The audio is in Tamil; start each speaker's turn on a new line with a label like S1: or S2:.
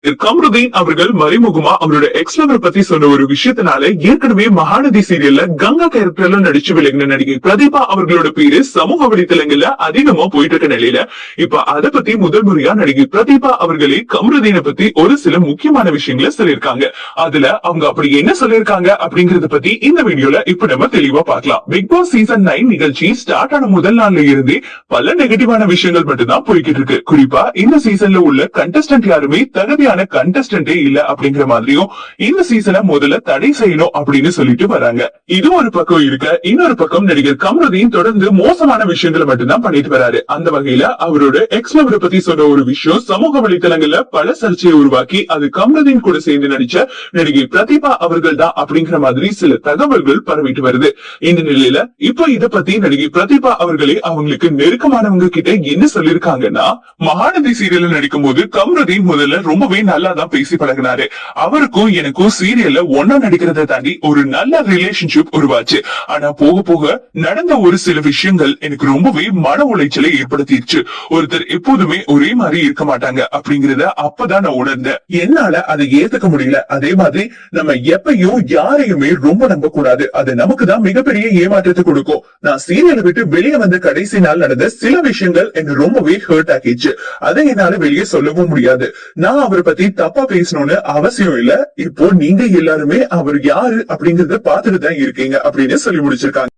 S1: கம்ருதீன் அவர்கள் மறைமுகமா அவரோட எக்ஸ் லவர் பத்தி சொன்ன ஒரு விஷயத்தினால ஏற்கனவே மகாநதி சீரியல்ல கங்கா கேரக்டர்ல நடிச்சு விளங்கின நடிகை பிரதீபா அவர்களோட பேரு சமூக வலைத்தளங்கள்ல அதிகமா போயிட்டு இருக்க நிலையில இப்ப அதை பத்தி முதல் முறையா நடிகை பிரதீபா அவர்களே கம்ருதீனை பத்தி ஒரு சில முக்கியமான விஷயங்களை சொல்லியிருக்காங்க. அதுல அவங்க அப்படி என்ன சொல்லியிருக்காங்க அப்படிங்கறத பத்தி இந்த வீடியோல இப்ப நம்ம தெளிவா பார்க்கலாம். பிக் பாஸ் சீசன் 9 நிகழ்ச்சி ஸ்டார்ட் ஆன முதல் நாள்ல இருந்தே பல நெகட்டிவான விஷயங்கள் மட்டும்தான் போய்கிட்டு இருக்கு. குறிப்பா இந்த சீசன்ல உள்ள கண்டஸ்டன்ட் யாருமே தகுதியான கண்டஸ்டன்டே இல்ல அப்படிங்கிற மாதிரியும் இந்த சீசனை முதல்ல தடை செய்யணும் அப்படின்னு சொல்லிட்டு வராங்க. இது ஒரு பக்கம் இருக்க, இன்னொரு பக்கம் நடிகர் கம்ருதீன் தொடர்ந்து மோசமான விஷயங்களை மட்டும்தான் பண்ணிட்டு வராரு. அந்த வகையில அவரோட எக்ஸ் லவரை பத்தி சொன்ன ஒரு விஷயம் சமூக வலைத்தளங்கள்ல பல சர்ச்சையை உருவாக்கி அது கம்ருதீன் கூட சேர்ந்து நடிச்ச நடிகை பிரதீபா அவர்கள் தான் அப்படிங்கிற மாதிரி சில தகவல்கள் பரவிட்டு வருது. இந்த நிலையில இப்ப இத பத்தி நடிகை பிரதீபா அவர்களே அவங்களுக்கு நெருக்கமானவங்க கிட்ட என்ன சொல்லிருக்காங்கன்னா, மகாநதி சீரியல்ல நடிக்கும் போது கம்ருதீன் முதல்ல ரொம்பவே நல்லாதான் பேசி பழகினாரு. அவருக்கும் எனக்கும் சீரியல்ல ஒன்னா நடிக்கிறத தாண்டி ஒரு நல்ல ரிலேஷன்ஷிப் உருவாச்சு. ஆனா போக போக நடந்த ஒரு சில விஷயங்கள் எனக்கு ரொம்பவே மன உளைச்சலை ஏற்படுத்திடுச்சு. ஒருத்தர் எப்போதுமே ஒரே மாதிரி இருக்க மாட்டாங்க அப்படிங்கறத அப்பதான் நான் உணர்ந்தேன். என்னால அதை ஏத்துக்க முடியல. அதே மாதிரி நம்ம எப்பயும் யாரையுமே ரொம்ப நம்ப கூடாது. அது நமக்கு தான் மிகப்பெரிய ஏமாற்றத்தை கொடுக்கும். நான் சீரியலை விட்டு வெளியே வந்த கடைசி நாள் நடந்த சில விஷயங்கள் என்ன ரொம்பவே ஹர்ட் ஆக்கிடுச்சு. அதை என்னால வெளியே சொல்லவும் முடியாது. நான் அவரை பத்தி தப்பா பேசணும்னு அவசியம் இல்ல. இப்போ நீங்க எல்லாருமே அவர் யாரு அப்படிங்கறத பாத்துட்டு தான் இருக்கீங்க அப்படின்னு சொல்லி முடிச்சிருக்காங்க.